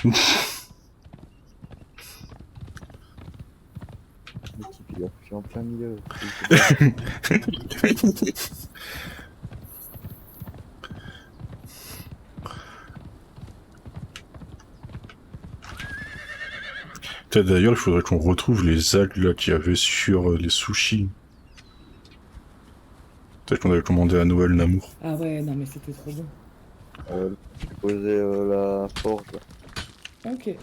L'équipe, il a foutu en plein milieu. Peut-être d'ailleurs, il faudrait qu'on retrouve les algues là qu'il y avait sur les sushis. Peut-être qu'on avait commandé à Noël Namour. Ah ouais, non mais c'était trop bon. J'ai posé la forge Ok.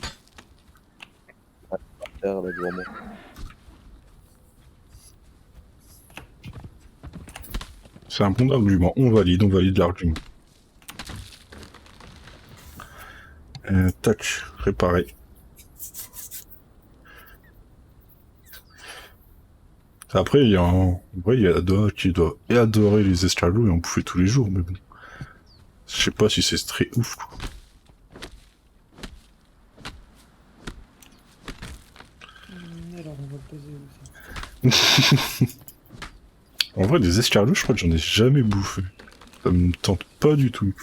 à terre là devant moi. C'est un bon argument. On valide l'argument. Tac, réparé. Après, il y a un... En vrai, il y a Doha qui doit adorer les escargots et en bouffer tous les jours, mais bon. Je sais pas si c'est très ouf, quoi. Alors on va le poser aussi. En vrai, des escargots, je crois que j'en ai jamais bouffé. Ça me tente pas du tout.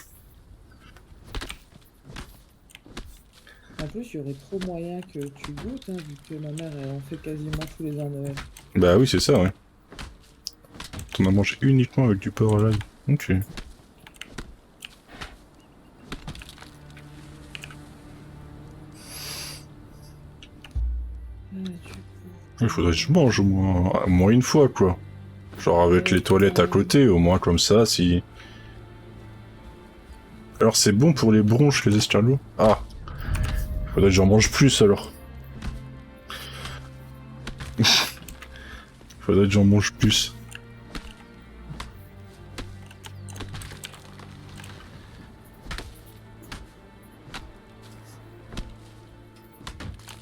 En plus, il y aurait trop moyen que tu goûtes, hein, vu que ma mère, elle en fait quasiment tous les ans à Noël. Bah oui, c'est ça, ouais. T'en as mangé uniquement avec du porc à l'ail. Ok. Il faudrait que je mange au moins une fois, quoi. Genre avec les toilettes à côté, au moins comme ça, si... Alors c'est bon pour les bronches, les escargots? Ah. Faudrait que j'en mange plus, alors. Faudrait que j'en mange plus.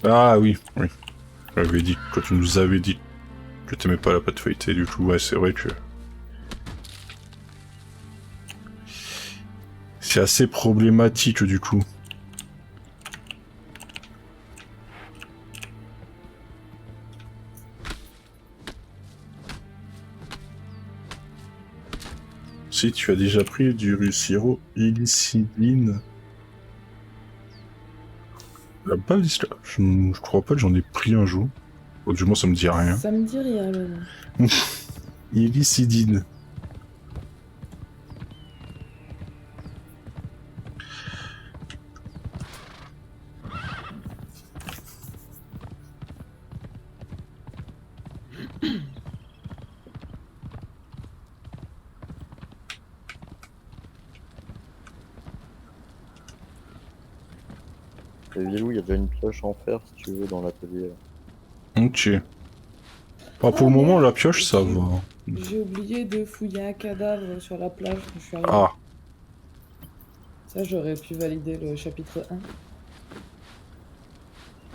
Ah oui, oui. J'avais dit, quand tu nous avais dit que t'aimais pas la pâte feuilletée, du coup, ouais, c'est vrai que... C'est assez problématique, du coup. Si tu as déjà pris du sirop illicilline... La base, je crois pas que j'en ai pris un jour. Ou du moins, ça me dit rien. Ça me dit rien, le nom. Illicidine. Le Vilou, il y a déjà une pioche en fer si tu veux dans l'atelier. Ok. Bah, pour Ah le moment, la merde, pioche, ça va. j'ai oublié de fouiller un cadavre sur la plage quand je suis arrivé. Ah. Ça, j'aurais pu valider le chapitre 1.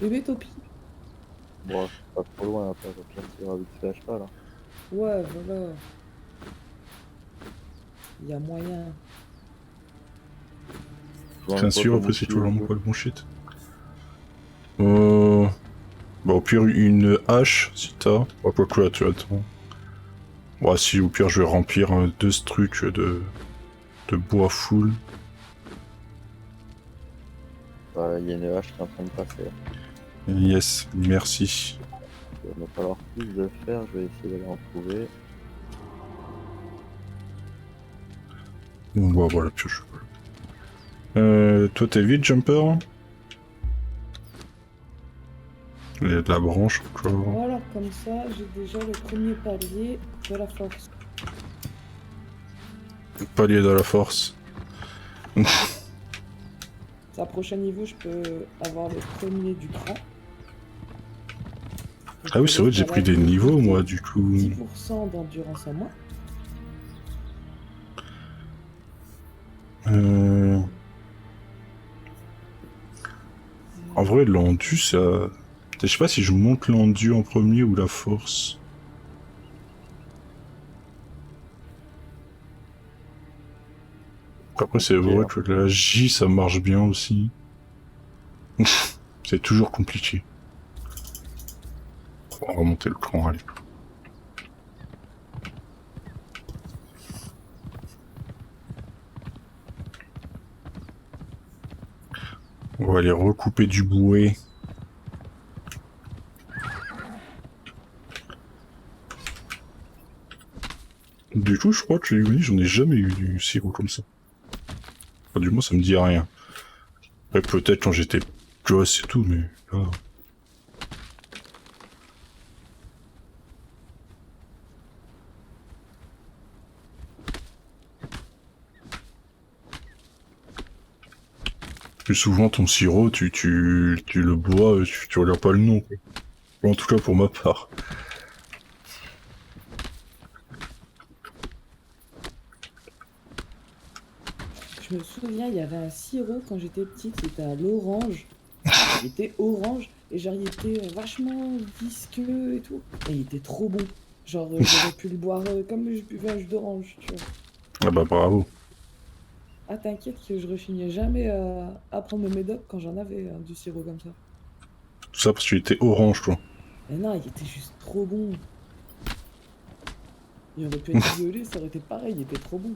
Bébé Topi. Bon, c'est pas trop loin après, au pire, tu iras vite fait à cheval. Hein. Ouais, voilà. Il y a moyen. Bien sûr, après, c'est toujours vraiment pas le bon shit. Bah, au pire, une hache, si t'as. Bah, quoi que là, tu attends. Bah, si, au pire, je vais remplir deux trucs de bois full. Il y a une hache qui est en train de passer. Yes, merci. Il va me falloir plus de fer, je vais essayer d'aller en trouver. Bon, bah, voilà, pioche. Toi, t'es vite, Jumper? Il y a de la branche encore. Voilà, comme ça, j'ai déjà le premier palier de la force. Palier de la force. À prochain niveau, je peux avoir le premier du cran. Ah oui, c'est vrai que j'ai pris des niveaux, moi, du coup. 10% d'endurance en moins. En vrai, l'endu, ça... Je sais pas si je monte l'endu en premier ou la force. Après, c'est vrai que la J, ça marche bien aussi. C'est toujours compliqué. On va remonter le cran, allez. On va aller recouper du bouet. Du coup, je crois que les j'en ai jamais eu du sirop comme ça. Enfin, du moins, ça me dit rien. Après, peut-être quand j'étais gosse et tout, mais... Ah. Plus souvent, ton sirop, tu le bois, tu regardes pas le nom, quoi. En tout cas, pour ma part. Je me souviens, il y avait un sirop quand j'étais petite, c'était à l'orange. Il était orange et genre il était vachement visqueux et tout. Et il était trop bon. Genre j'aurais pu le boire comme je buvais un jus d'orange, tu vois. Ah bah bravo. Ah t'inquiète que je rechignais jamais à prendre mes médocs quand j'en avais du sirop comme ça. Tout ça parce qu'il était orange, quoi. Mais non, il était juste trop bon. Il aurait pu être violet, ça aurait été pareil, il était trop bon.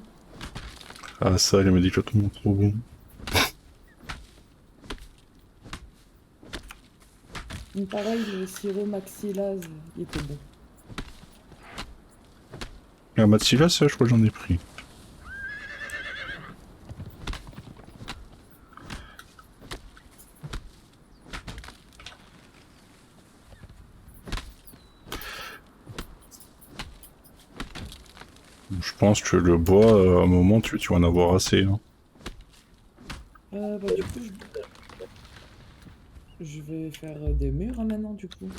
Ah ça, il m'a dit que tout le monde trop bon. Donc, pareil, le sirop maxilase, il était bon. Et un Matsila, ça, je crois que j'en ai pris. Je pense que le bois, à un moment, tu vas en avoir assez. Hein. Bah du coup, je vais faire des murs hein, maintenant du coup.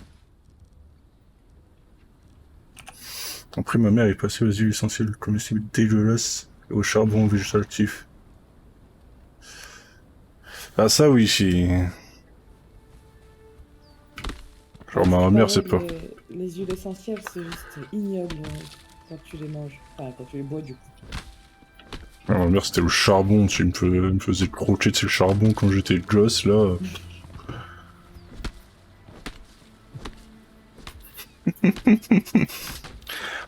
Après, ma mère est passée aux huiles essentielles comestibles dégueulasses et au charbon végétatif. Ah ça, oui, si... Genre, ma mère, c'est pas... Les huiles essentielles, c'est juste ignoble quand tu les manges. Enfin, quand tu les bois du coup. Ma mère, c'était le charbon, tu sais, me faisait croquer de ce charbon quand j'étais gosse, là.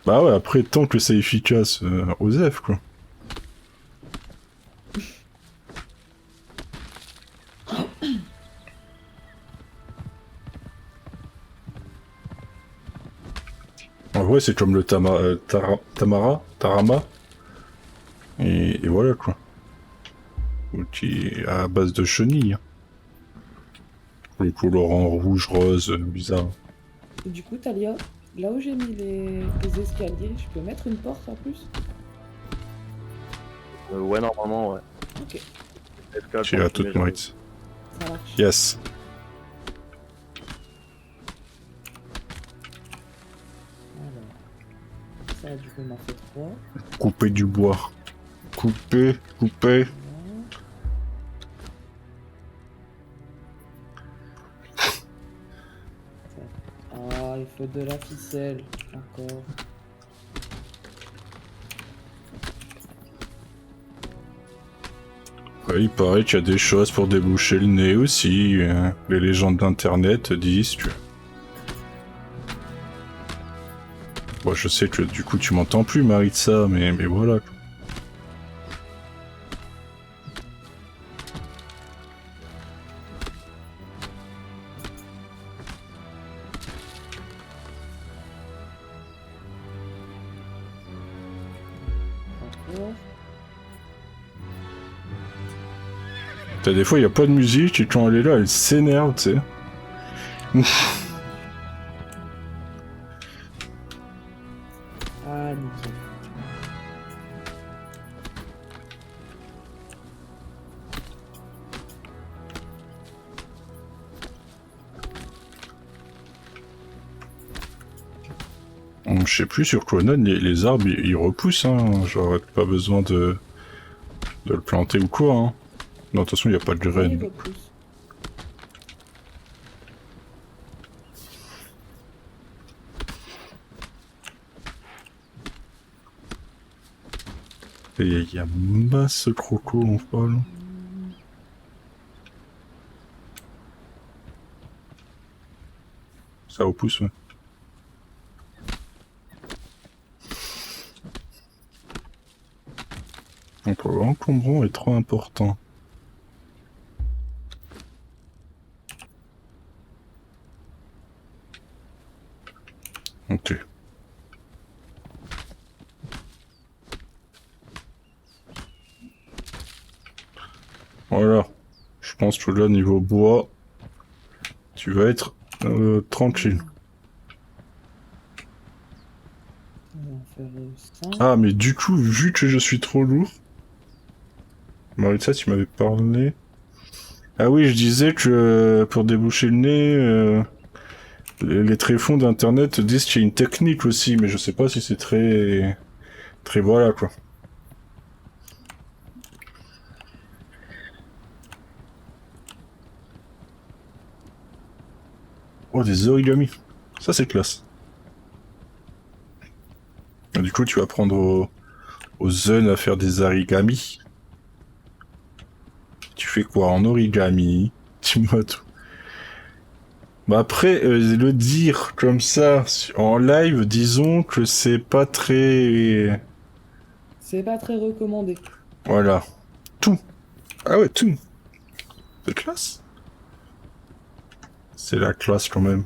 Bah ouais, après, tant que c'est efficace, Osef, quoi. En vrai, c'est comme le Tarama, et voilà, quoi. Qui est à base de chenilles. Le colorant rouge, rose, bizarre. Et du coup, Talia, là où j'ai mis les escaliers, je peux mettre une porte en plus? Ouais, normalement, ouais. Ok, Escalade Tu pour as tous les toute gens. mérite. ça marche. Yes. Alors, ça du coup, on en fait 3. Couper du bois. Couper, couper. Ah, il faut de la ficelle, encore. Ouais, il paraît qu'il y a des choses pour déboucher le nez aussi. Les légendes d'internet disent que... Bon, je sais que du coup tu m'entends plus, Maritza, mais voilà. Encore. T'as des fois, il n'y a pas de musique et quand elle est là, elle s'énerve, tu sais. Ah, nickel. Je sais plus sur Conan, les arbres ils repoussent, hein. Genre, pas besoin de le planter ou quoi, hein. Non, de toute façon, il n'y a pas de Il graines. repousse. Et il y a masse croco en folle. Ça repousse, ouais. Donc, l'encombrant est trop important. Ok. Voilà. Je pense que là, niveau bois, tu vas être tranquille. On va en faire 5. Ah, mais du coup, vu que je suis trop lourd... Maritza, tu m'avais parlé... Ah oui, je disais que pour déboucher le nez, les tréfonds d'internet disent qu'il y a une technique aussi, mais je sais pas si c'est très... Très voilà, quoi. Oh, des origamis. Ça, c'est classe. Et du coup, tu vas apprendre aux jeunes à faire des origamis. Tu fais quoi en origami? Dis-moi tout. Bah après, le dire comme ça en live, disons que c'est pas très... C'est pas très recommandé. Voilà. Tout. Ah ouais, tout. C'est classe. C'est la classe quand même.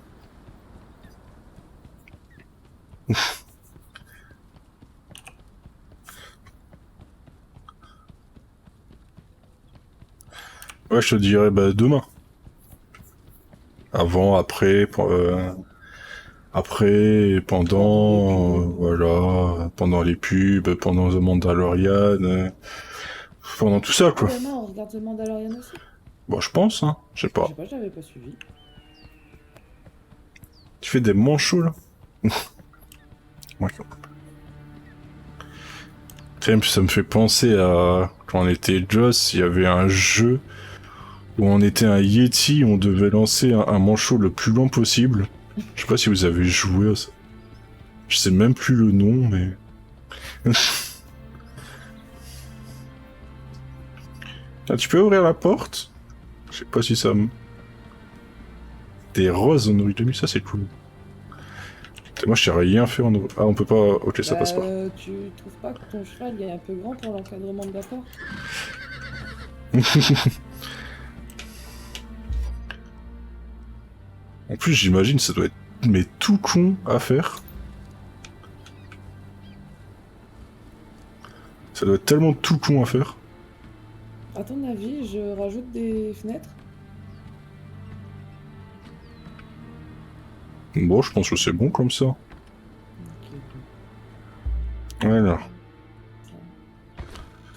Ouais, je te dirais bah demain. Avant, après, après, pendant, voilà, pendant les pubs, pendant The Mandalorian, pendant tout ça, Ah quoi. demain, on regarde The Mandalorian aussi. Bon, je pense, hein. Je sais Je pas. sais pas, j'avais pas suivi. Tu fais des manchots, là? Ouais. Tiens, ça me fait penser à quand on était gosse, il y avait un jeu où on était un Yeti, on devait lancer un manchot le plus loin possible. Je sais pas si vous avez joué à ça. Je sais même plus le nom, mais... Ah, tu peux ouvrir la porte? Je sais pas si ça me... Des roses en origami, ça c'est cool. Moi je sais rien faire en origami. Ah, on peut pas... Ok, ça passe pas. Tu trouves pas que ton cheval il est un peu grand pour l'encadrement de la porte? En plus, j'imagine ça doit être... Mais tout con à faire. Ça doit être tellement tout con à faire. À ton avis, je rajoute des fenêtres? Bon, je pense que c'est bon comme ça. Ok, Voilà.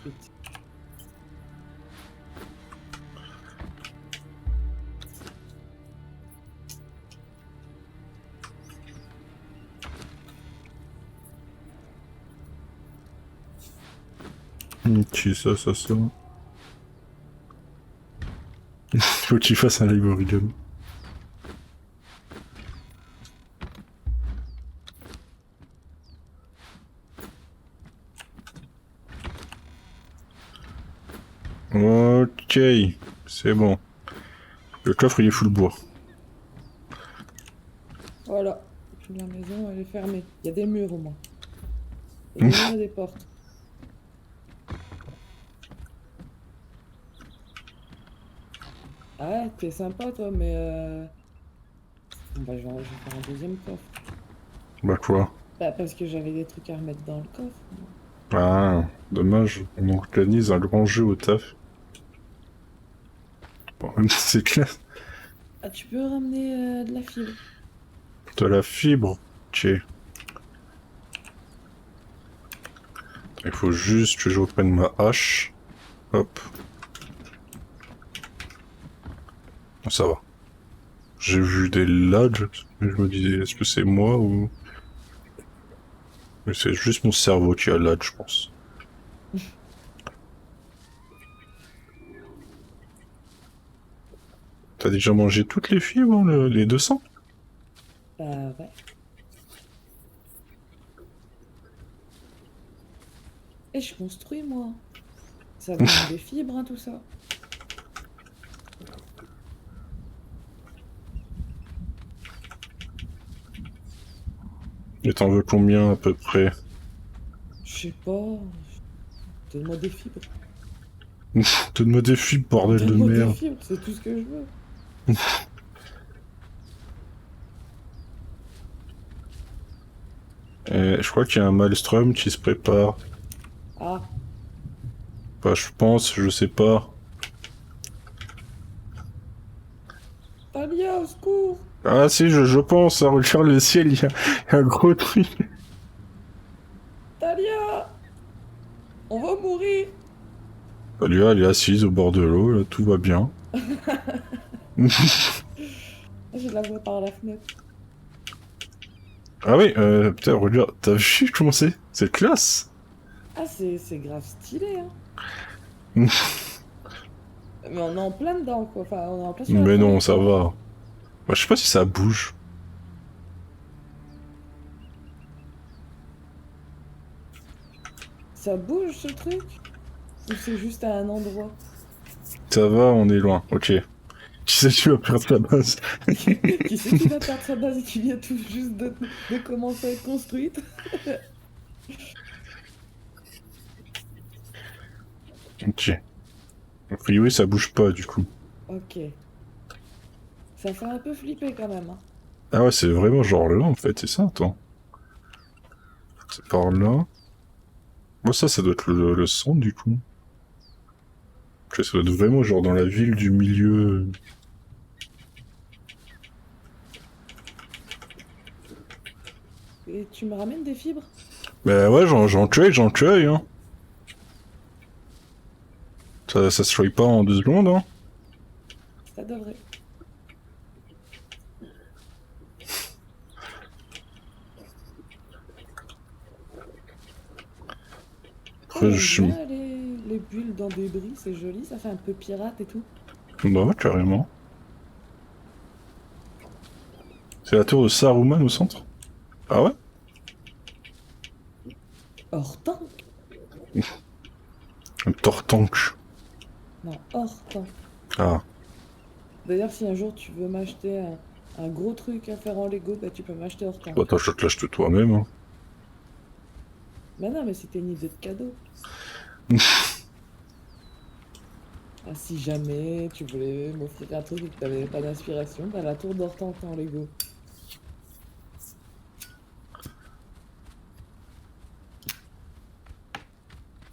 Tweet. Ok, ça. Faut qu'il fasse un live origami. Ok, c'est bon. Le coffre il est full bois. Voilà. La maison, elle est fermée. Il y a des murs au moins. Il y a des murs et des portes. Ah, t'es sympa toi, mais bon, bah, je vais faire un deuxième coffre. Bah quoi? Bah, parce que j'avais des trucs à remettre dans le coffre. Ah, dommage. On organise un grand jeu au taf. Bon, c'est clair. Ah, tu peux ramener de la fibre. De la fibre. Ok. Il faut juste que je reprenne ma hache. Hop. Bon, ça va. J'ai vu des lags. Je me disais, est-ce que c'est moi ou... Mais c'est juste mon cerveau qui a lag, je pense. T'as déjà mangé toutes les fibres, hein, les 200? Bah ouais. Et je construis moi. Ça vient des fibres, hein, tout ça. Et t'en veux combien à peu près? Je sais pas. Donne-moi des fibres. Donne-moi des fibres, bordel de Donne-moi des merde. fibres, c'est tout ce que je veux. Je crois qu'il y a un Maelstrom qui se prépare. Ah, Bah, je pense, je sais pas. Talia, au secours! Ah si, je pense, hein, regarde le ciel, il y a un gros truc. Talia! On va mourir! Lui, elle est assise au bord de l'eau, là, tout va bien. Je la vois par la fenêtre. Ah oui, putain, regarde, t'as vu comment c'est? C'est classe! Ah, c'est grave stylé, hein. Mais on est en plein dedans, quoi. Enfin, on est en plein sur la Mais non, planète, ça quoi. va. Bah, je sais pas si ça bouge. Ça bouge, ce truc? Ou c'est juste à un endroit? Ça va, on est loin, ok. Qui sait qui va perdre sa base? Qui c'est qui va perdre sa base et qui vient tout juste de commencer à être construite? Ok. A priori, ça bouge pas, du coup. Ok. Ça fait un peu flipper, quand même, hein. Ah ouais, c'est vraiment genre là, en fait, c'est ça, attends. C'est par là. Bon, ça doit être le centre, du coup. Ok, ça doit être vraiment genre dans la ville du milieu. Et tu me ramènes des fibres? Bah ouais, j'en cueille, hein. Ça se choisit pas en 2 secondes, hein. Ça devrait. Oh, Après, j'aime bien les bulles dans des bris, c'est joli, ça fait un peu pirate et tout. Bah ouais, carrément. C'est la tour de Saruman au centre? Ah ouais? Hors temps? Un tortank. Non, hors temps. Ah. D'ailleurs, si un jour tu veux m'acheter un gros truc à faire en Lego, bah tu peux m'acheter hors temps. Bah t'achètes toi-même, hein. Mais non, mais c'était une idée de cadeau. Ah, si jamais tu voulais m'offrir un truc et que t'avais pas d'inspiration, bah la tour d'Hortense en Lego.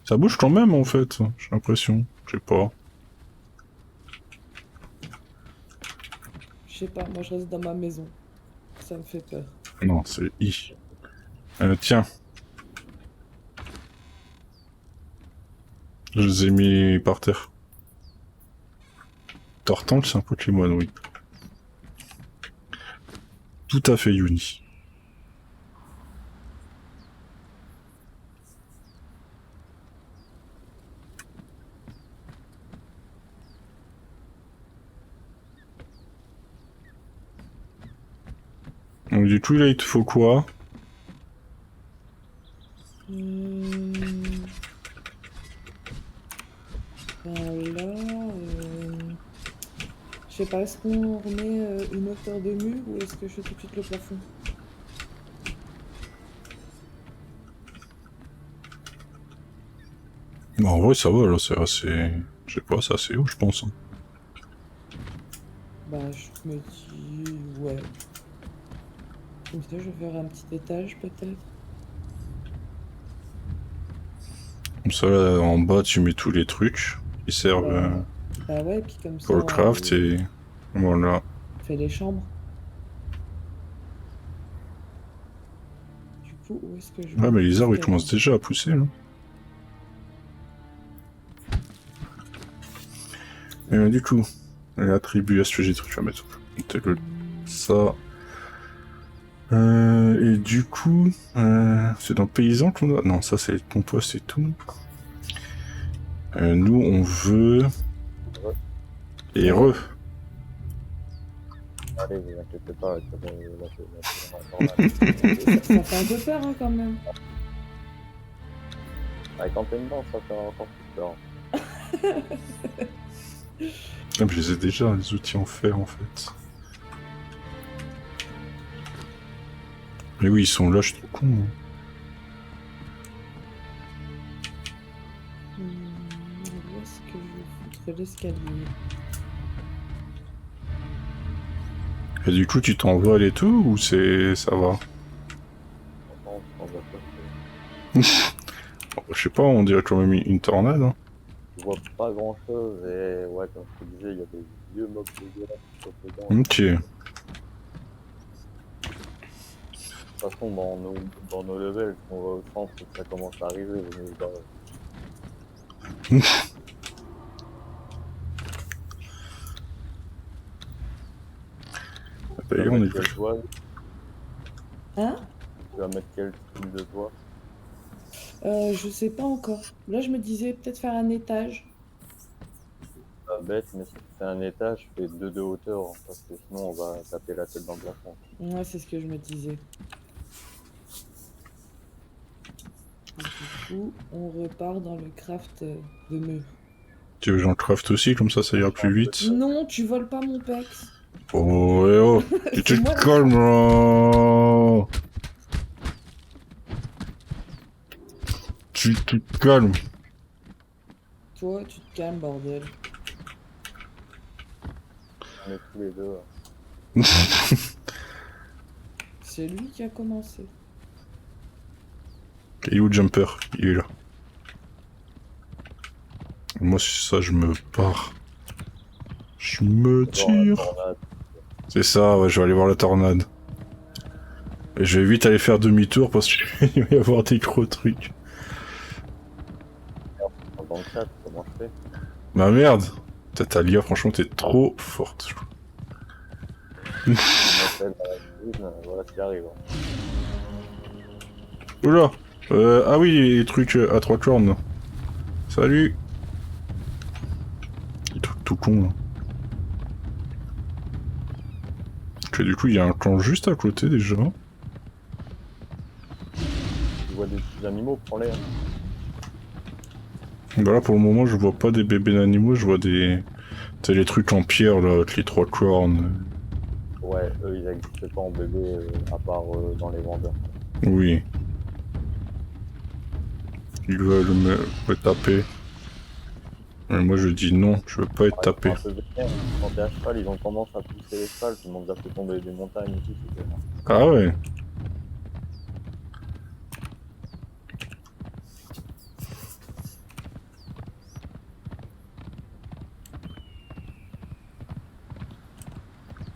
Ça bouge quand même, en fait, j'ai l'impression. Je sais pas. Je sais pas, moi je reste dans ma maison. Ça me fait peur. Non, c'est I. Tiens. Je les ai mis par terre. Tortank, c'est un Pokémon, oui. Tout à fait, Yuni. Donc du coup, là, il te faut quoi? Ben là, je sais pas, est-ce qu'on remet une hauteur de mur ou est-ce que je fais tout de suite le plafond? Bah, en vrai, ça va, là, c'est assez... Je sais pas, c'est assez haut, je pense. Hein. Bah je me dis, ouais. Comme ça, je vais faire un petit étage peut-être. Comme ça, là, en bas, tu mets tous les trucs qui servent Bah ouais, puis comme pour ça, le craft, et voilà. on fait les chambres. Du coup, où est-ce que je Ouais, vais mais les arbres, ils faire commencent déjà à pousser, là. Et du coup, les attributs, est-ce que j'ai des trucs à mettre? Ça. Et du coup, c'est dans paysan qu'on a. Non, ça c'est le compost et tout. Nous, on veut. Et re. Allez, vous inquiétez pas, là, Ça fait un peu peur hein, quand même. avec quand t'es dedans, ça fait encore plus peur. Ah, mais je les ai déjà, les outils en fer en fait. Mais oui, ils sont là, je suis trop con. Hein. Où est-ce que je vais foutre l'escalier? Et du coup, tu t'envoles et tout, ou c'est. Ça va? On Je sais pas, on dirait quand même une tornade. Hein. Je vois pas grand chose et ouais, comme je te disais, il y a des vieux mobs dégueulasses qui sont dedans. Ok. De toute façon, dans nos levels, on va au centre et que ça commence à arriver, vous nous barrez. Tu vas D'ailleurs, on mettre est quel toit? Hein? Tu vas mettre quel style de toit? Je sais pas encore. Là, je me disais peut-être faire un étage. Pas bête, mais si tu fais un étage, fais 2 de hauteur, hein, parce que sinon on va taper la tête dans le plafond. Ouais, c'est ce que je me disais. Et du coup, on repart dans le craft de murs. tu veux que j'en craft aussi, comme ça ira plus vite. Non, tu voles pas mon pex. Oh, eh oh, tu te C'est moi la calmes là. Tu te calmes. Toi, tu te calmes, bordel. On est tous les deux. C'est lui qui a commencé. Et où Jumper? Il est là. Moi, c'est ça, je me pars. Je me tire. C'est ça, ouais, je vais aller voir la tornade. Et je vais vite aller faire demi-tour parce qu'il va y avoir des gros trucs. Dans le chat, comment je fais? Bah merde. Talia, franchement, t'es trop forte. Je m'appelle à la cuisine, voilà ce qui arrive. Oula. Ah oui, les trucs à 3 cornes. Salut. Les trucs tout con là. Ok, du coup, il y a un camp juste à côté déjà. Tu vois des petits animaux, prends-les. Hein. Bah là, pour le moment, je vois pas des bébés d'animaux, je vois des... T'as les trucs en pierre là, avec les 3 cornes. Ouais, eux ils n'existent pas en bébé, à part dans les vendeurs. Oui. Ils veulent me taper. Mais moi je dis non, je veux pas être tapé. Un peu vénère, quand t'es à cheval, ils ont tendance à pousser les chevals, ils m'ont déjà fait tomber des montagnes et tout, c'est bien. Ah ouais.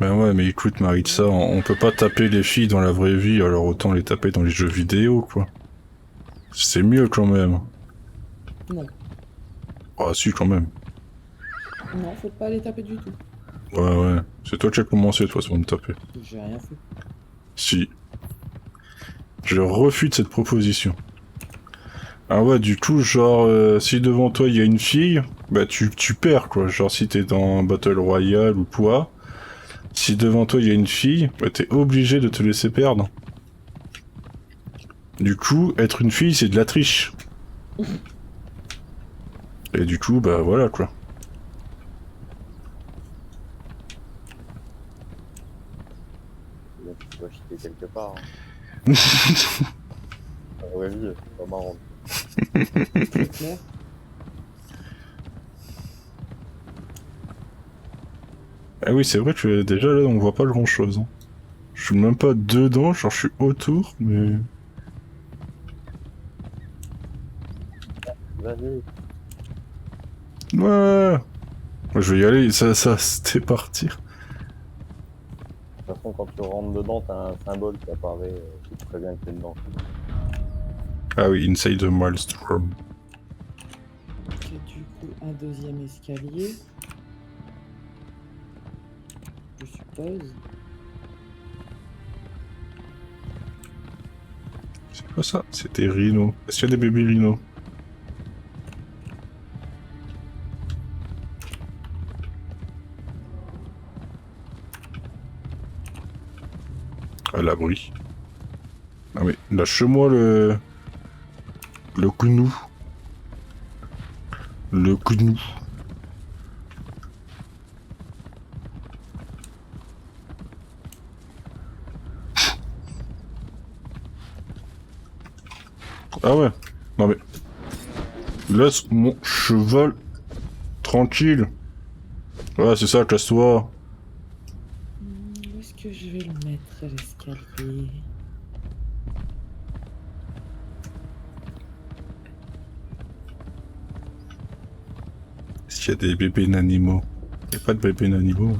Ben ouais, mais écoute Maritza, on peut pas taper les filles dans la vraie vie, alors autant les taper dans les jeux vidéo, quoi. C'est mieux quand même. Non. Ah si, quand même. Non, faut pas les taper du tout. Ouais, ouais. C'est toi qui as commencé, de toute façon, de me taper. J'ai rien fait. Si. Je refute cette proposition. Ah ouais, du coup, genre, si devant toi il y a une fille, bah tu perds, quoi. Genre, si t'es dans un Battle Royale ou quoi, si devant toi il y a une fille, bah t'es obligé de te laisser perdre. Du coup, être une fille, c'est de la triche. Et du coup, bah voilà, quoi. Donc tu dois jeter quelque part. Hein. En vraie vie, c'est pas marrant. C'est clair. Ah oui, c'est vrai que déjà là, on voit pas grand chose. Hein. Je suis même pas dedans, genre je suis autour, mais... Vas-y. Ouais. Je vais y aller, ça c'était partir. De toute façon, quand tu rentres dedans, t'as un symbole qui apparaît, qui te prévient que t'es dedans. Ah oui, Inside the Maelstrom. Ok, du coup, un deuxième escalier. Je suppose. C'est quoi ça? C'était Rhino. Est-ce qu'il y a des bébés Rhino? À l'abri. Ah mais lâche-moi le gnou. Le gnou. Ah ouais. Non mais... Laisse mon cheval tranquille. Ouais, c'est ça, casse-toi. Où est-ce que je vais le mettre, l'escalier? Est-ce qu'il y a des bébés d'animaux? Il n'y a pas de bébés d'animaux.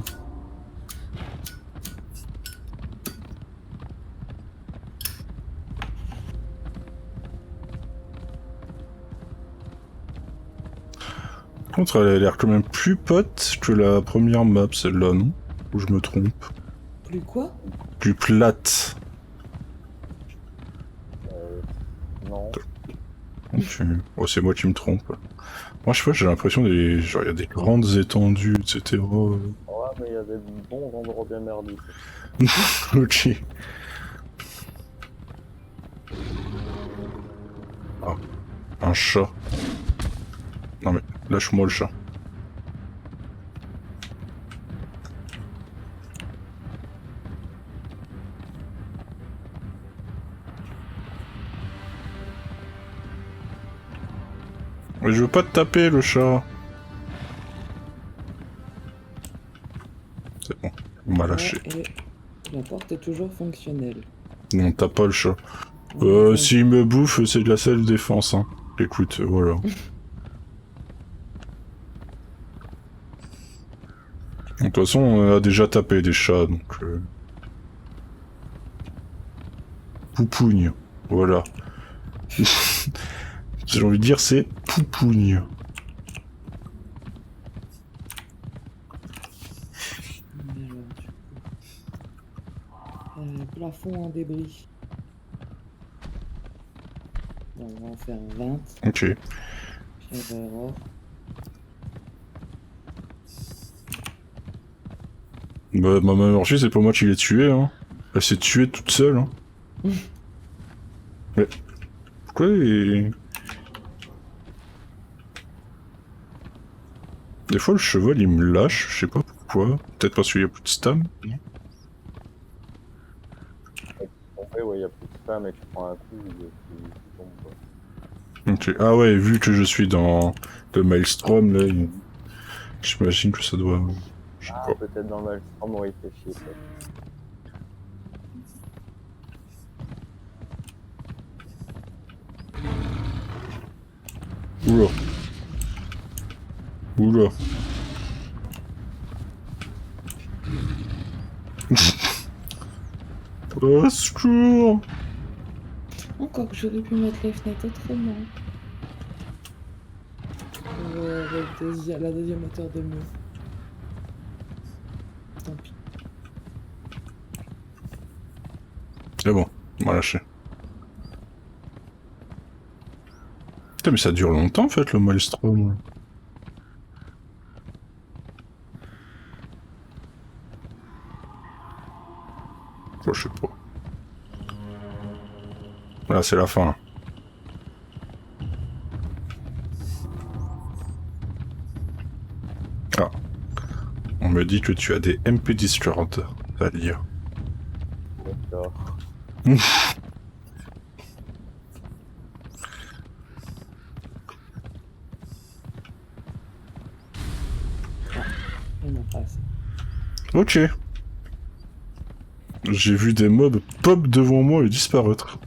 Par contre, elle a l'air quand même plus pote que la première map, celle-là, non? Ou je me trompe? Plus quoi? Plus plate. Non. Ok. Oh, c'est moi qui me trompe. Moi, je sais pas, j'ai l'impression des... genre, il y a des grandes étendues, etc. Ouais, mais il y a des bons endroits bien merdiques. Ok. Ah, un chat. Non mais, lâche-moi le chat. Mais je veux pas te taper, le chat. C'est bon, on m'a lâché. Ouais, et la porte est toujours fonctionnelle. Non, t'as pas le chat. Ouais, S'il me bouffe, c'est de la self-défense, hein. Écoute, voilà. De toute façon, on a déjà tapé des chats, donc... Poupougne, voilà. J'ai envie de dire, c'est poupougne. Plafond en débris. Bon, on va en faire 20. Ok. J'avais erreur. Bah, ma maman Orchie, c'est pas moi qui l'ai tuée, hein. Elle s'est tuée toute seule, hein. Mais... Pourquoi Des fois, le cheval, il me lâche, je sais pas pourquoi. Peut-être parce qu'il y a plus de stam. Ouais, il y a plus de spam et tu prends un coup, tu tombes, quoi. Ok. Ah ouais, vu que je suis dans le Maelstrom, là, j'imagine que ça doit... Je sais pas. Peut-être dans le Maelstrom, ouais, il fait chier, ça. Oula. Oula. Au secours! Encore que j'aurais pu mettre les fenêtres autrement. Avec la deuxième hauteur de mur. Tant pis. C'est bon, on m'a lâché. Putain, mais ça dure longtemps en fait le Maelstrom. Oh, je sais pas. Là, c'est la fin. Ah. On me dit que tu as des MP Discord à lire. D'accord. Il m'en passe. Ok. J'ai vu des mobs pop devant moi et disparaître.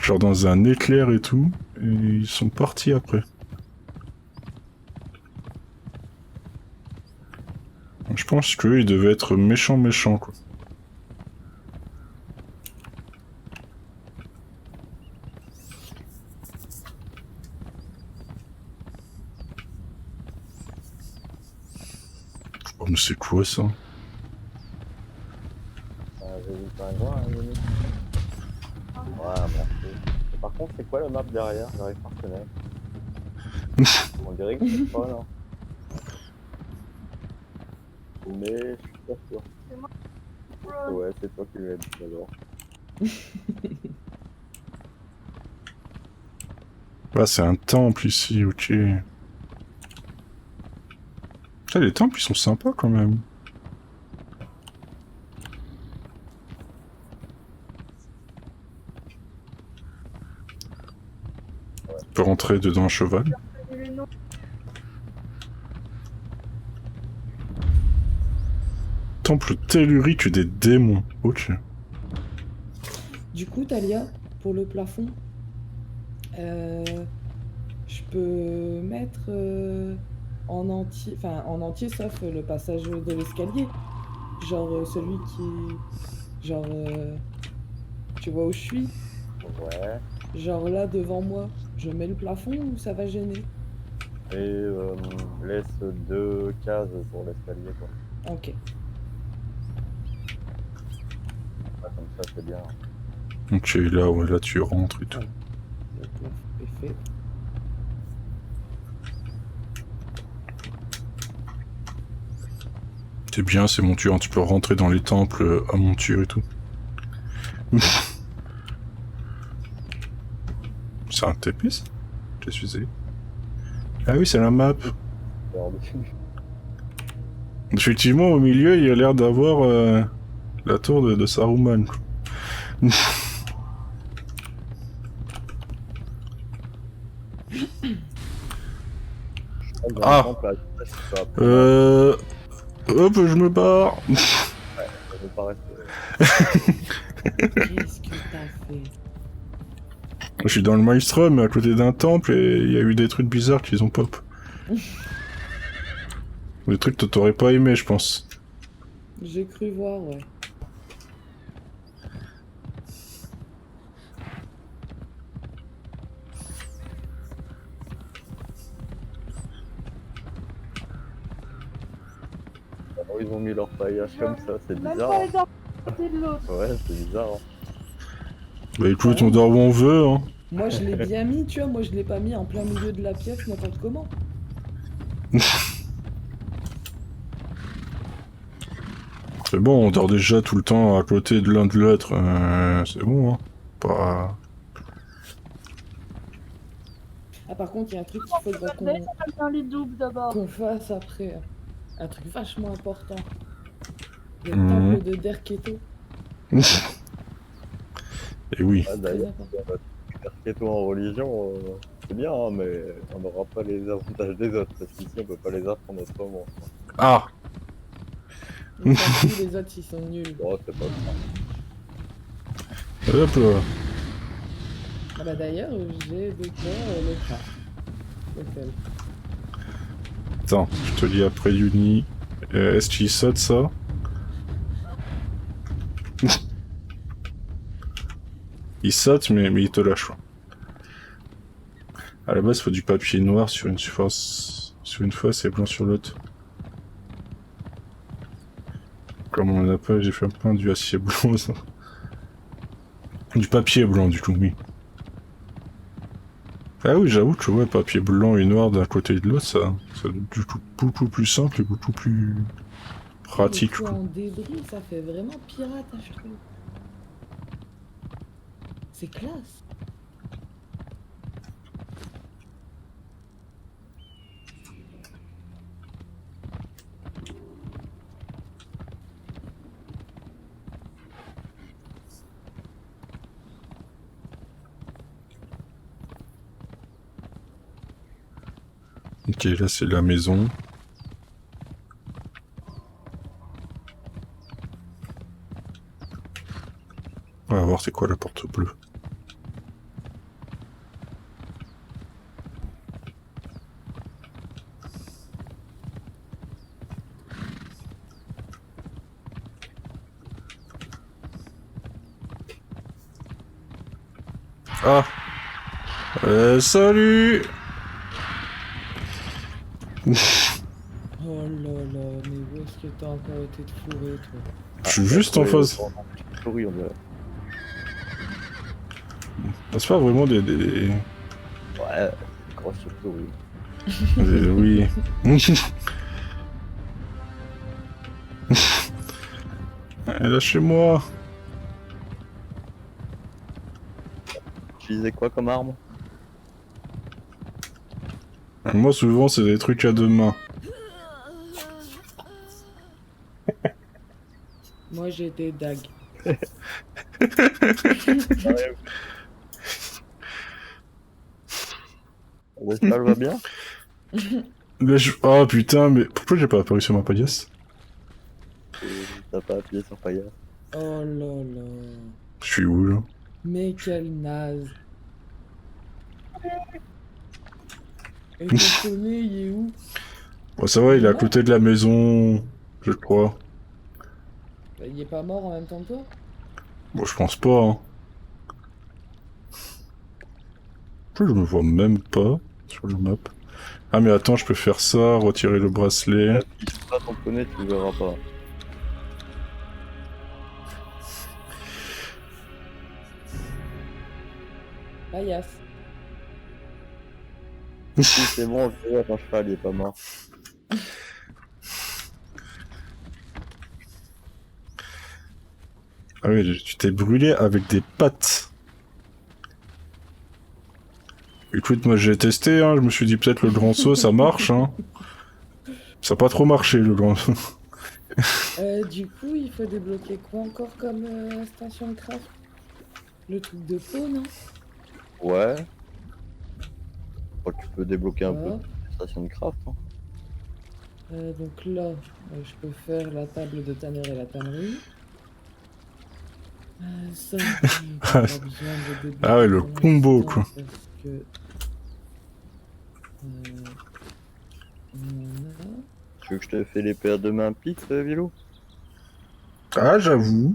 Genre dans un éclair et tout, et ils sont partis après. Je pense qu'eux, ils devaient être méchants, quoi. Oh, mais c'est quoi ça? J'ai vu le pingouin, hein, Yannick. Ouais, merci. Et par contre, c'est quoi le map derrière? J'arrive pas à reconnaître. On dirait que c'est pas, non? Mais je suis pas sûr. C'est moi. Ouais, c'est toi qui l'as dit alors. Ah, c'est un temple ici, ok. Putain, les temples, ils sont sympas quand même. On peut rentrer dedans un cheval. Temple tellurique des démons, ok. Du coup, Talia, pour le plafond, je Je peux mettre en entier, enfin en entier sauf le passage de l'escalier. Genre celui qui... Genre... tu vois où je suis? Ouais. Genre là devant moi, je mets le plafond ou ça va gêner? Et laisse 2 cases sur l'escalier, quoi. Ok. Ah, comme ça, c'est bien. Ok, là, ouais, là tu rentres et tout. Le plafond est fait. C'est bien, c'est monture, tu peux rentrer dans les temples à monture et tout. C'est un TP ça? Je suis allé. Ah oui, c'est la map. Merde. Effectivement, au milieu, il y a l'air d'avoir la tour de Saruman. Quoi. Il y a un Ah. temple à la pièce, tu peux apprendre Hop, je me barre. ça veut pas rester. Qu'est-ce que t'as fait? Je suis dans le Maelstrom, à côté d'un temple, et il y a eu des trucs bizarres qu'ils ont pop. Des trucs que t'aurais pas aimé, je pense. J'ai cru voir, ouais. Alors, ils ont mis leur paillage comme ça, c'est Même bizarre. pas les d'un côté de l'autre. Ouais, c'est bizarre. Bah écoute, on dort où on veut, hein. Moi je l'ai bien mis, tu vois, moi je l'ai pas mis en plein milieu de la pièce n'importe comment. C'est bon, on dort déjà tout le temps à côté de l'un de l'autre. C'est bon, hein. Pas... Ah par contre il y a un truc qu'il faudra Regardez, ça fait un lit double d'abord. qu'on fasse après. Un truc vachement important. Le Mhm. temple de Derketo. Et oui. Ah, Très d'ailleurs, important. Mercato en religion, c'est bien, hein, mais on n'aura pas les avantages des autres, parce qu'ici on peut pas les apprendre autrement. Ah. Mais tant pis, les autres ils sont nuls. Bon, c'est pas ça. Hop là. Ah bah d'ailleurs j'ai de quoi le craft. Lequel? Attends, je te dis après Uni. Est-ce qu'il saute ça? Il saute, mais il te lâche. À la base, il faut du papier noir sur une face et blanc sur l'autre. Comme on en a pas, j'ai fait plein du acier blanc, ça. Du papier blanc, du coup, oui. Ah oui, j'avoue que ouais, papier blanc et noir d'un côté et de l'autre, ça du coup beaucoup plus simple et beaucoup plus pratique. Le toit Quoi. en débris, ça fait vraiment pirate, hein, je trouve. C'est classe. Ok, là c'est la maison. On va voir c'est quoi la porte bleue. Ah, salut. Oh là là, mais où est-ce que t'as encore été de fourré, toi? Je suis juste en face. Souris, on dirait. C'est pas vraiment des... Ouais, grosse souris. Oui. Lâchez-moi. Utiliser quoi comme arme? Moi souvent c'est des trucs à deux mains. Moi j'ai des dagues. L'espace va bien? Là, oh putain, mais pourquoi j'ai pas apparu sur ma paillasse? T'as pas appuyé sur paillasse. Oh là là. Je suis où là? Mais quel naze. Et ton poney, il est où? Bon, ça va, il est à côté de la maison, je crois. Bah, il est pas mort en même temps que toi? Bon, je pense pas, hein. Je me vois même pas sur le map. Ah, mais attends, je peux faire ça, retirer le bracelet. Affiche pas ton poney, tu le verras pas. Paillasse. Si, c'est bon, je vois, ton cheval, il est pas mort. Ah oui, tu t'es brûlé avec des pattes. Écoute, moi j'ai testé, hein, je me suis dit peut-être le grand saut ça marche, hein. Ça a pas trop marché le grand saut. Du coup, il faut débloquer quoi encore comme station de craft? Le truc de peau, non? Ouais. Je crois que tu peux débloquer un peu Ah. de station de craft. Hein. Donc là, je peux faire la table de tanner et la tannerie. Ça, j'ai pas besoin de débloquer Ah ouais, le pour combo, l'instant quoi. Parce que. On en a. Tu veux que je te fais l'épée à deux mains pique, Vilo? Ah, j'avoue.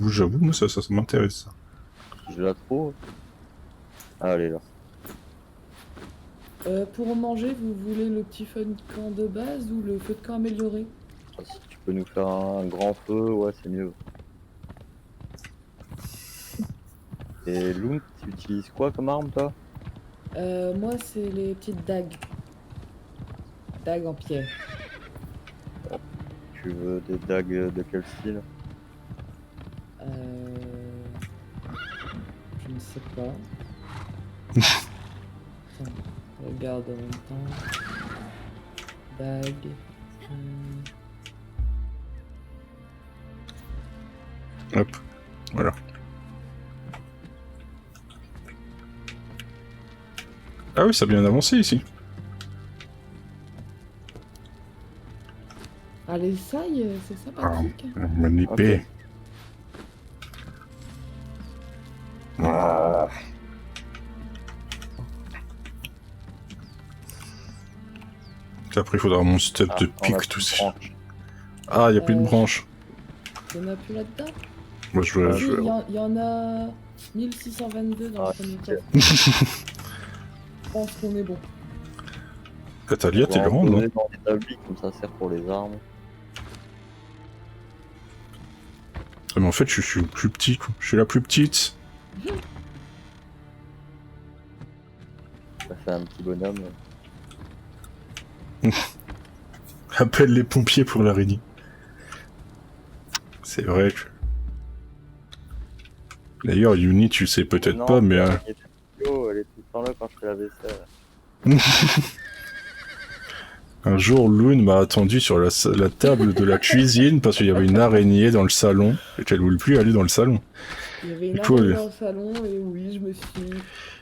J'avoue, moi ça m'intéresse. Je la trouve. Ah, elle est là. Pour manger, vous voulez le petit feu de camp de base ou le feu de camp amélioré? Ah, si tu peux nous faire un grand feu, ouais, c'est mieux. Et Loon, tu utilises quoi comme arme, toi? Moi, c'est les petites dagues. Dagues en pierre. Tu veux des dagues de quel style? Euh... Je ne sais pas. Attends, je regarde en même temps. Dague. Hop, voilà. Ah oui, ça a bien avancé ici. Ah, les sailles, c'est sympathique. Mon épée. Ah. Après, il faudra mon step de pique, tout ça. Ah, il n'y a plus de branches. Il n'y en a plus là-dedans? Moi, je veux... Si, je veux- il y en a 1622 dans le premier ok. coffre. Je pense qu'on est bon. Catalia, t'es On va en grande, poser hein. dans l'établi, comme ça sert pour les armes. Ah, mais en fait, je suis plus petit, quoi. Je suis la plus petite. Ça fait un petit bonhomme. Appelle les pompiers pour l'araignée. C'est vrai que... D'ailleurs, Yuni, tu sais peut-être Non, pas, mais... elle était bio, elle est tout le temps là quand je fais la vaisselle. Un jour, Loon m'a attendu sur la table de la cuisine parce qu'il y avait une araignée dans le salon et qu'elle voulait plus aller dans le salon. Il y avait une Du coup, araignée dans le salon et oui,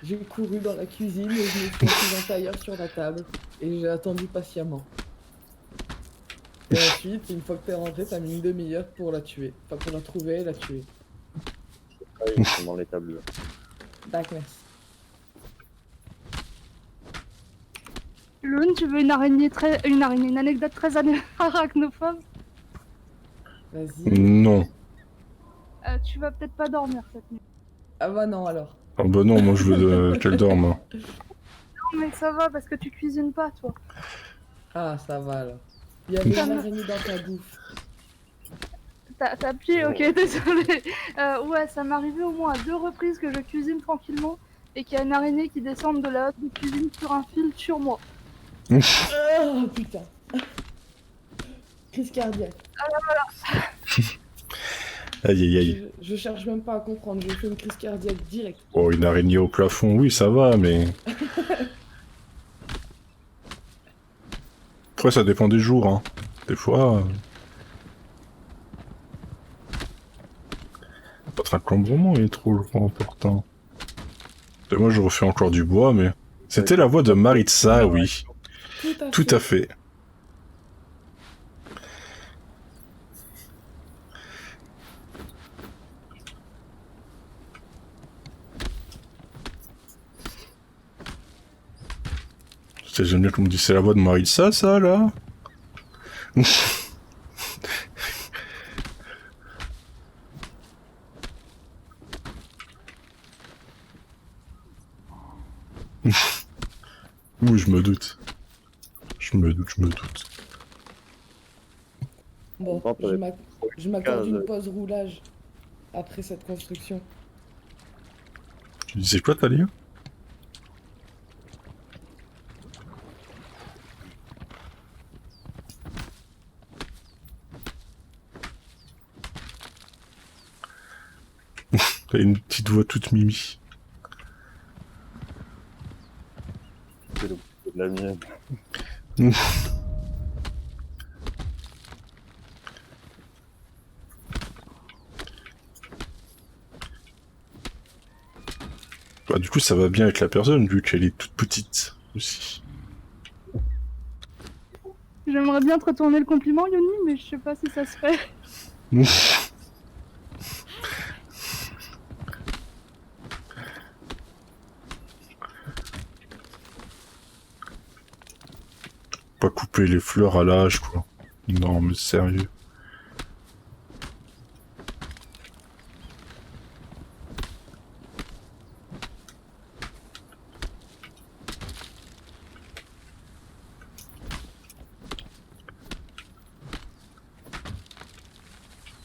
j'ai couru dans la cuisine et je me suis assise en tailleur sur la table et j'ai attendu patiemment. Et ensuite, une fois que t'es rentré, t'as mis une demi-heure pour la tuer. Enfin, pour la trouver et la tuer. Ah, ils sont dans l'établi. D'accord, merci. Loon, tu veux une anecdote très arachnophobe? Vas-y. Non. Tu vas peut-être pas dormir cette nuit. Ah bah non alors. Ah bah non, moi je veux qu'elle dorme. Hein. Non mais ça va parce que tu cuisines pas toi. Ah, ça va alors. Il y avait une araignée dans ta bouffe. T'as pied, ok, désolé. Ouais, ça m'est arrivé au moins à 2 reprises que je cuisine tranquillement et qu'il y a une araignée qui descende de la haute de cuisine sur un fil sur moi. Oh putain. Crise cardiaque. Aïe aïe aïe. Je cherche même pas à comprendre, je fais une crise cardiaque directe. Oh, une araignée au plafond, oui, ça va, mais... Après, ça dépend des jours, hein. Des fois... Votre encombrement est trop important. Et moi, je refais encore du bois, mais... C'était la voix de Maritza, oui. Tout à fait. J'aime bien qu'on me dise c'est la voix de Maritza, ça, là. Oui, je me doute. Je me doute. Bon, Attends, t'avais je m'accorde une case. pause roulage après cette construction. Tu disais quoi, Talia? T'as une petite voix toute mimi. C'est de la mienne. Bah, du coup, ça va bien avec la personne, vu qu'elle est toute petite, aussi. J'aimerais bien te retourner le compliment, Yoni, mais je sais pas si ça se fait. Pas couper les fleurs à l'âge, quoi. Non, mais sérieux.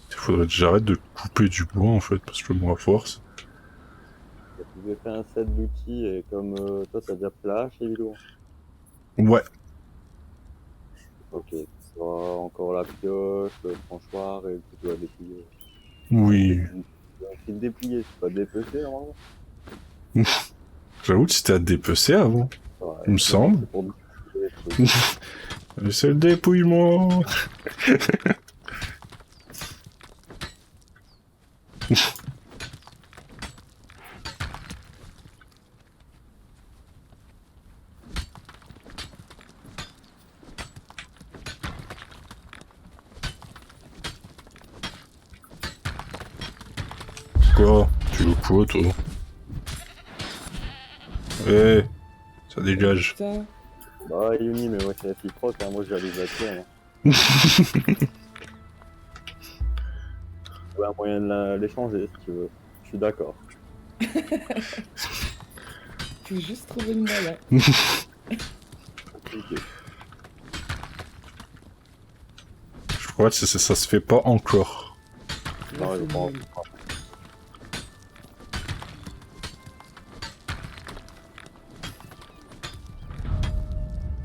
Faudrait que j'arrête de couper du bois, en fait, parce que moi, à force... Je vais faire un set d'outils et comme toi, t'as déjà fait la hache et vidéo. Ouais. Ok. Tu auras encore la pioche, le tranchoir et le couteau à déplier. Oui. C'est déplié, c'est pas dépecer normalement. J'avoue que c'était à dépecer avant. Ouais, Il me semble. c'est pour déplier les trucs. Mais c'est le dépouillement. Quoi? Tu veux quoi, toi? Eh, ça dégage. Putain, Bah, Yuni, mais moi, c'est réciproque, hein. Moi, j'arrive à tienne. Hein. Ouais, un moyen de l'échanger, si tu veux. Je suis d'accord. faut juste trouver le moyen. Ok. Je crois que ça se fait pas encore. Non, Là, je c'est pense. nul.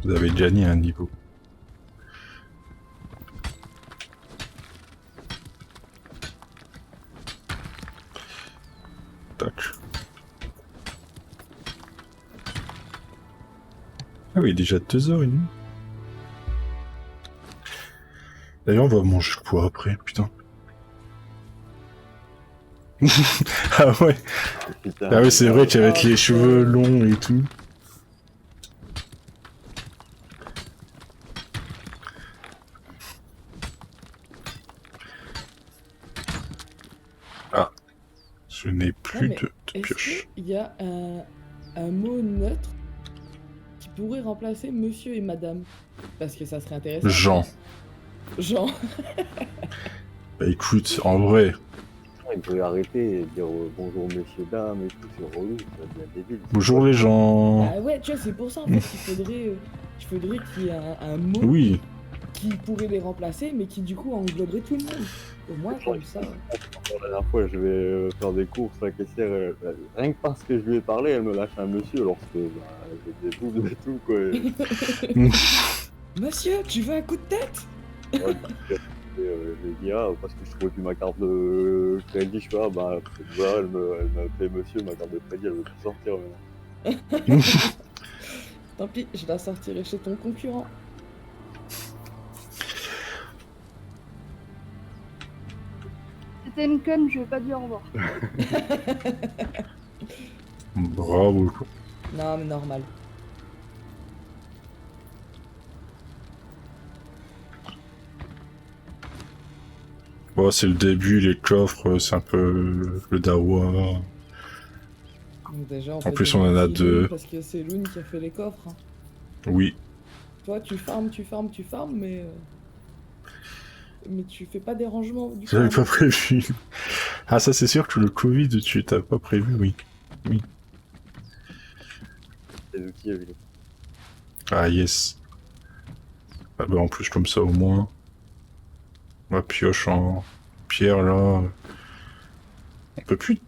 Vous avez gagné un niveau. Tac. Ah oui, déjà 2h30. D'ailleurs, on va manger quoi après, putain. Ah ouais. Putain, Ah ouais, c'est vrai qu'avec Ah, les cheveux longs et tout. Ah. Je n'ai plus mais de Est-ce pioche. qu'il y a un mot neutre qui pourrait remplacer monsieur et madame? Parce que ça serait intéressant. Jean. Jean. Bah écoute, en vrai, Il peut arrêter et dire bonjour messieurs, dames et tout, c'est relou, ça devient débile. bonjour les gens. Ah ouais, tu vois, c'est pour ça en fait qu'il faudrait qu'il y ait un mot Oui, qui pourrait les remplacer, mais qui du coup engloberait tout le monde. Au moins comme ça. La dernière fois, je vais faire des courses, la caissière, rien que parce que je lui ai parlé, elle me lâche un monsieur, alors que j'ai des boules et tout, quoi. Monsieur, tu veux un coup de tête? Ouais, je lui ai dit, ah, parce que je trouvais plus ma carte de crédit, je fais, ah, bah, voilà, elle m'a fait monsieur, ma carte de crédit, elle veut plus sortir maintenant. Tant pis, je la sortirai chez ton concurrent. C'était une conne, je vais pas dire au revoir. bravo. Non, mais normal. Bon, c'est le début, les coffres, c'est un peu le dawa. Donc déjà, En peut plus, dire on en a merci deux. Loon, parce que c'est Loon qui a fait les coffres. Hein. Oui. Toi, tu farmes, mais tu fais pas des rangements du J'avais pas farm. prévu. Ah, ça, c'est sûr que le Covid, tu t'as pas prévu, oui. Oui. Les outils, vu. Ah, yes. Ah, bah, en plus, comme ça, au moins. Ma pioche en pierre, là. On peut plus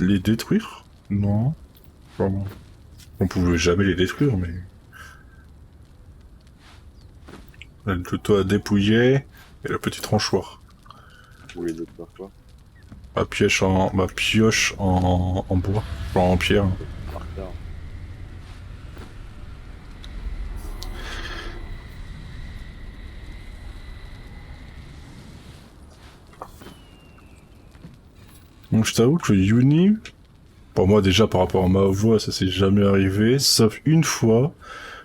les détruire? Non. Pardon. On pouvait jamais les détruire, mais... Le toit à dépouiller et le petit tranchoir. Vous voulez d'autres faire quoi? Ma pioche en bois. Enfin, en pierre. Par terre. Donc je t'avoue que Uni, pour moi déjà par rapport à ma voix, ça s'est jamais arrivé, sauf une fois,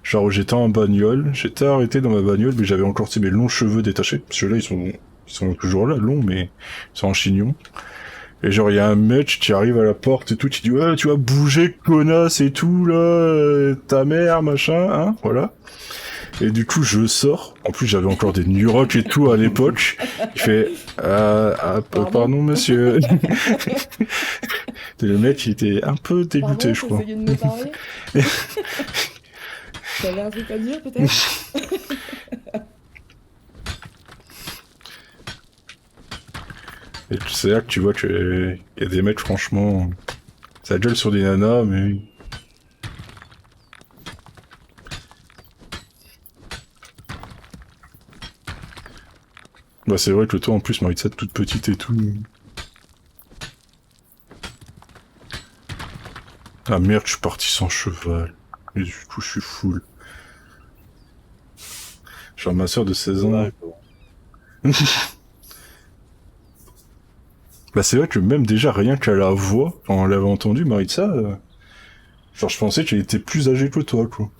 genre j'étais en bagnole, j'étais arrêté dans ma bagnole, mais j'avais encore tu sais, mes longs cheveux détachés, parce que là ils sont toujours là, longs, mais ils sont en chignon. Et genre il y a un mec qui arrive à la porte et tout, qui dit ouais tu vas bouger connasse et tout là, ta mère machin, hein, voilà. Et du coup, je sors. En plus, j'avais encore des New Rock et tout à l'époque. Il fait pardon, monsieur. Le mec, il était un peu dégoûté, Pardon, je crois. t'essayais de me parler. T'avais un truc à dire, peut-être? Et c'est là que tu vois qu'il y a des mecs, franchement, ça gueule sur des nanas, mais... Bah c'est vrai que toi, en plus, Maritza, toute petite et tout... Ah merde, je suis parti sans cheval. Et du coup, je suis full. Genre ma soeur de 16 ans... Ouais, bon. Bah c'est vrai que même déjà, rien qu'à la voix, quand on l'avait entendu, Maritza... Genre je pensais qu'elle était plus âgée que toi, quoi.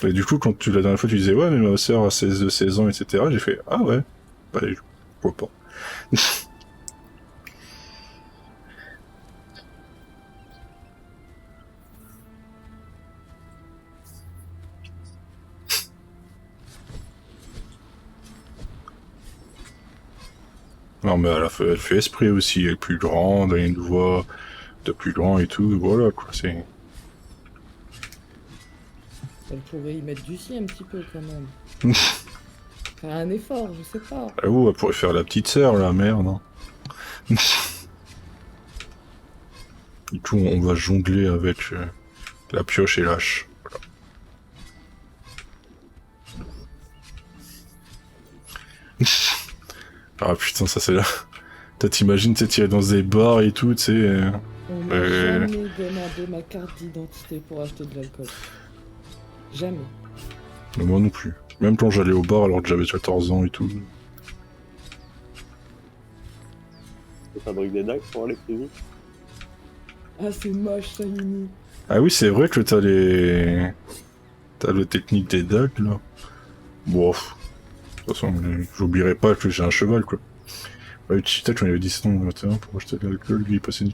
Et du coup, quand la dernière fois tu disais ouais, mais ma soeur a 16 ans, etc., j'ai fait ah ouais, bah pourquoi pas. Non, mais elle fait esprit aussi, elle est plus grande, elle a une voix de plus grand et tout, voilà quoi, c'est. Elle pourrait y mettre du sien un petit peu, quand même. Faire un effort, je sais pas. Ah ouh, elle pourrait faire la petite sœur, la merde. Hein. Du coup, on va jongler avec la pioche et l'âche. Ah putain, ça c'est là. Toi t'imagines, tu sais, tirer dans des bars et tout, tu sais. On m'a jamais demandé ma carte d'identité pour acheter de l'alcool. Jamais. Mais moi non plus. Même quand j'allais au bar alors que j'avais 14 ans et tout. Tu fabriques des dagues pour aller plus vite? Ah, c'est moche, ça, Yumi. Ah oui, c'est vrai que t'as les... T'as le technique des dagues, là. Bon, de toute façon, j'oublierai pas que j'ai un cheval, quoi. Ouais, Chita, quand il avait 17 ans, on matin pour acheter de l'alcool, lui, il passait une...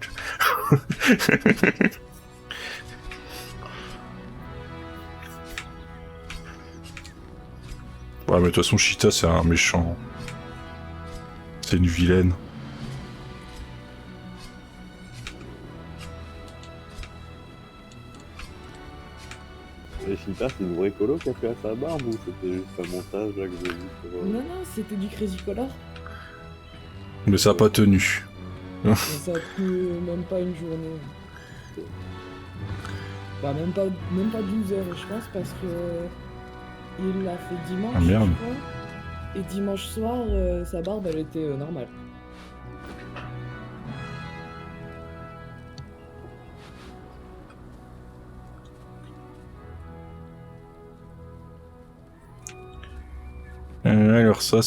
Ouais, mais de toute façon, Chita, c'est un méchant. C'est une vilaine. Et Chita, c'est une vraie colo qui a fait à sa barbe ou c'était juste un montage là que j'ai vu sur... Non, non, c'était du Crazy Color. Mais ça a pas tenu. Mais ça a tenu même pas une journée. Bah, même pas 12 heures, je pense, parce que il l'a fait dimanche, Ah, merde. je crois. Et dimanche soir, sa barbe, elle était normale. Alors ça.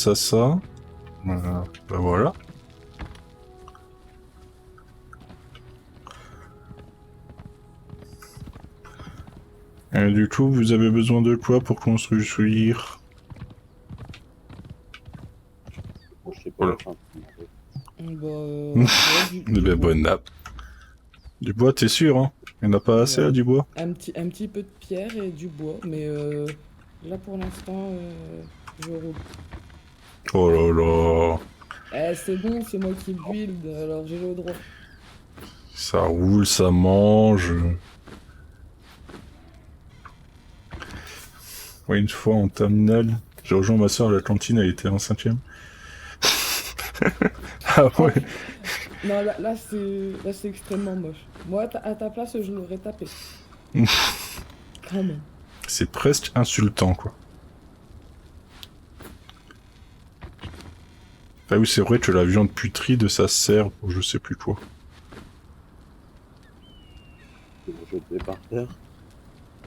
Bah voilà. Du coup, vous avez besoin de quoi pour construire? Bon, je sais pas, Voilà. enfin, Bah, De la bonne nappe. Du bois, t'es sûr, hein? Il n'y en a pas assez, Ouais. là, du bois? Un petit peu de pierre et du bois, mais là pour l'instant, je roule. Oh là là. Eh, c'est bon, c'est moi qui build, alors j'ai le droit. Ça roule, ça mange. Ouais, une fois en terminale, j'ai rejoint ma soeur à la cantine, elle était en 5ème. Ah Oh, ouais, non, là c'est extrêmement moche. Moi, à ta place, je l'aurais tapé. Quand même. c'est presque insultant, quoi. Ah oui, c'est vrai que la viande putride, ça sert pour je sais plus quoi. Ils vont jeter par terre.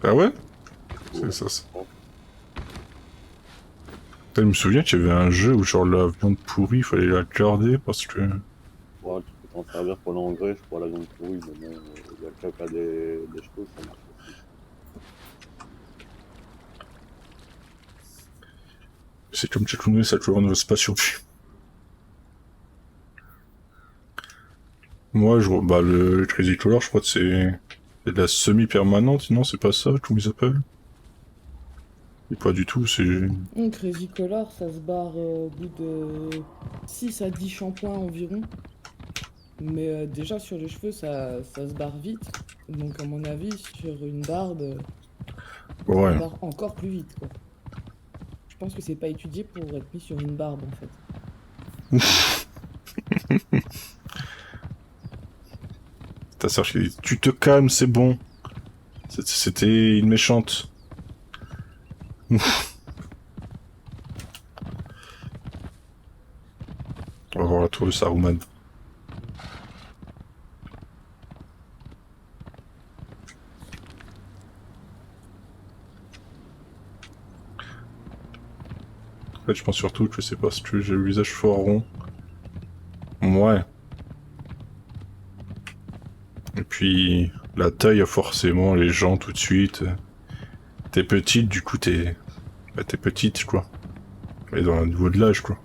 Ah ouais? C'est ça. Je me souviens qu'il y avait un jeu où genre la viande pourrie, il fallait la garder parce que... Ouais, tu peux t'en servir pour l'engrais, je crois, la viande pourrie, mais bon, il y a le caca des chevaux, ça marche aussi. C'est comme Chakouné, ça toujours ne pas survivre. Moi, bah, le Crazy Color, je crois que c'est de la semi-permanente, non, c'est pas ça, comment ils appellent? Et pas du tout, c'est... Crazy Color, ça se barre au bout de 6 à 10 shampoings environ. Mais déjà sur les cheveux, ça se barre vite. Donc à mon avis, sur une barbe, ça se Ouais. barre encore plus vite, quoi. Je pense que c'est pas étudié pour être mis sur une barbe, en fait. Ta sœur qui dit, tu te calmes, c'est bon. C'était une méchante. On va voir la tour de Saruman. En fait, je pense surtout que c'est parce que j'ai le visage fort rond. Ouais. Et puis, la taille a forcément les gens tout de suite. T'es petite, du coup, t'es... Bah, t'es petite, quoi. Mais dans le niveau de l'âge, quoi.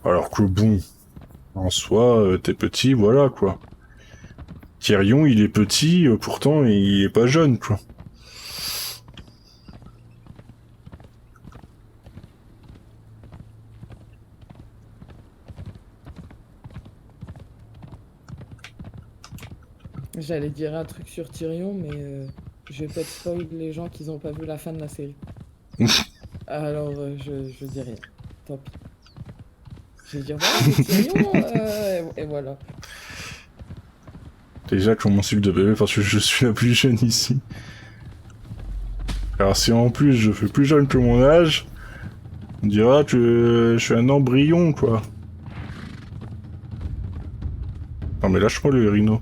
Alors que bon, en soi, t'es petit, voilà, quoi. Tyrion, il est petit, pourtant, il est pas jeune, quoi. J'allais dire un truc sur Tyrion, mais je vais peut-être spoil les gens qui n'ont pas vu la fin de la série. Alors je dis rien. Tant pis. Je vais dire voilà, c'est Tyrion, et voilà. Déjà, qu'on m'insulte de bébé parce que je suis la plus jeune ici. Alors si en plus je fais plus jeune que mon âge, on dira que je suis un embryon, quoi. Non mais lâche-moi le rhino.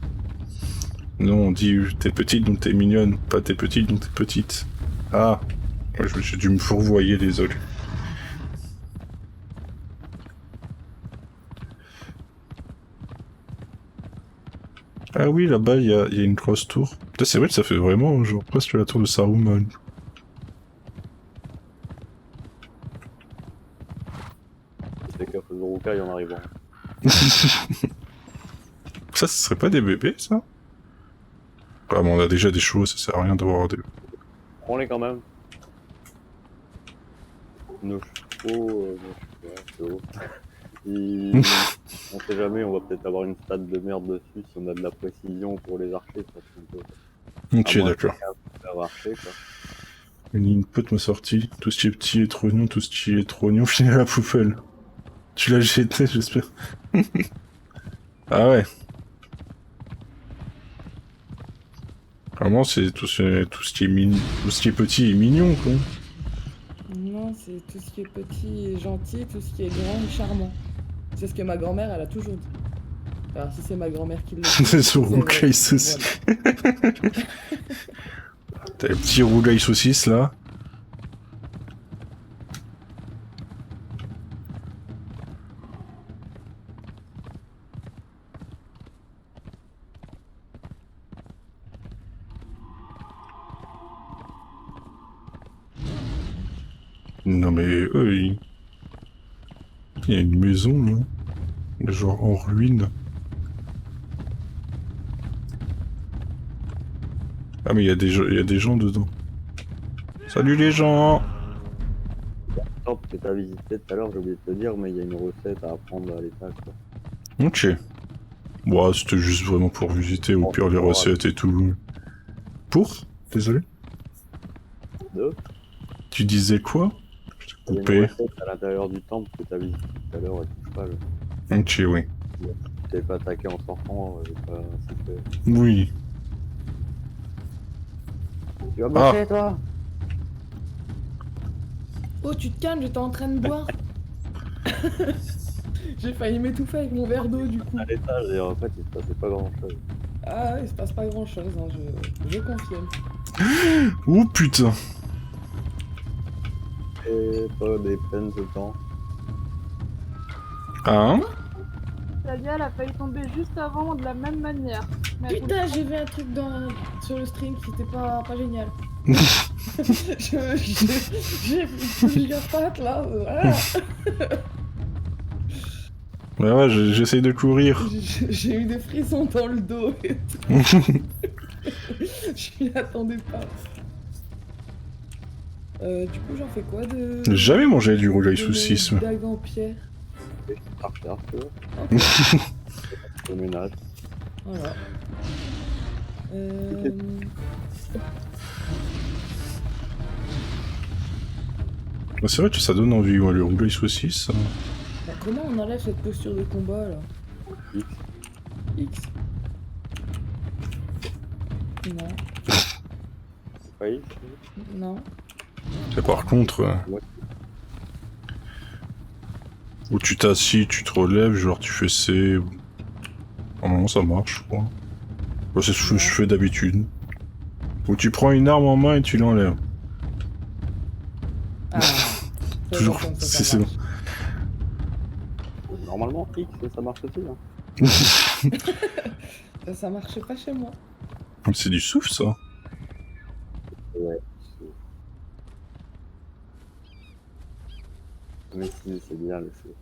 Non, on dit t'es petite donc t'es mignonne, pas t'es petite donc t'es petite. Ah, ouais, j'ai dû me fourvoyer, désolé. Ah oui, là-bas, il y a une grosse tour. Putain, c'est vrai que ça fait vraiment genre presque la tour de Saruman. C'est qu'à faisant rocaille en arrivant. Ça, ce serait pas des bébés, ça? Ah, mais on a déjà des chevaux, ça sert à rien d'avoir des... Prends-les quand même. Nos chevaux. On sait jamais, on va peut-être avoir une stade de merde dessus si on a de la précision pour les archers. Parce qu'on peut... Ok, d'accord. Faire archer, quoi. Une input m'a sorti. Tout ce qui est petit est trognon, tout ce qui est trognon finit à la poubelle. Tu l'as jeté, j'espère. Ah ouais. Vraiment, c'est tout ce qui est tout ce qui est petit et mignon, quoi. Non, c'est tout ce qui est petit et gentil, tout ce qui est grand et charmant. C'est ce que ma grand-mère, elle a toujours dit. Alors si c'est ma grand-mère qui le dit, C'est son vrai. rougail saucisse. Voilà. T'as le petit rougail saucisse, là. Non mais eux, il y a une maison là. Genre en ruine. Ah mais il y a des gens dedans. Salut les gens! Temple que t'as visité tout à l'heure, j'ai oublié de te dire, mais il y a une recette à apprendre à l'étage, quoi. Ok. Bon, c'était juste vraiment pour visiter, au pire les recettes et tout. Pour? Désolé. Deux. Tu disais quoi? Je t'ai Il y a une coupé. recette à l'intérieur du temple que t'as visité tout à l'heure, elle touche pas, là. Ok, oui. Tu t'avais pas attaqué en sortant, j'ai pas insisté. Oui. Tu vas bouffer, toi? Oh, tu te calmes, j'étais en train de boire. J'ai failli m'étouffer avec mon verre d'eau du coup. À l'étage, et en fait, il se passait pas grand chose. Ah, il se passe pas grand chose, hein, je confirme. Oh putain! Et pas des peines de temps. Hein? Talia, elle a failli tomber juste avant de la même manière. Mais elle Putain, j'ai vu un truc sur le stream qui était pas génial. J'ai plusieurs pattes là. Ah. Ouais, j'essaye de courir. J'ai eu des frissons dans le dos et tout. Je m'y attendais pas. Du coup, j'en fais quoi de. J'ai jamais mangé du rouleau de saucisse. mes dagues en pierre. Et par terre, tu vois. Ok, Le ménage. voilà. C'est vrai que ça donne envie, ouais, le rouleau saucisse. Bah, comment on enlève cette posture de combat là? X. X. Non, C'est pas X. non. Et par contre, Ouais. où tu t'assis, tu te relèves, genre tu fais C. Normalement ça marche, je crois. Ouais, c'est ce que je fais d'habitude. Où tu prends une arme en main et tu l'enlèves. Ah, Toujours, bon, c'est bon. marche. Normalement, X, ça marche aussi. Hein. Ça marchait pas chez moi. C'est du souffle ça. Ouais. Mais si, c'est bien le souffle.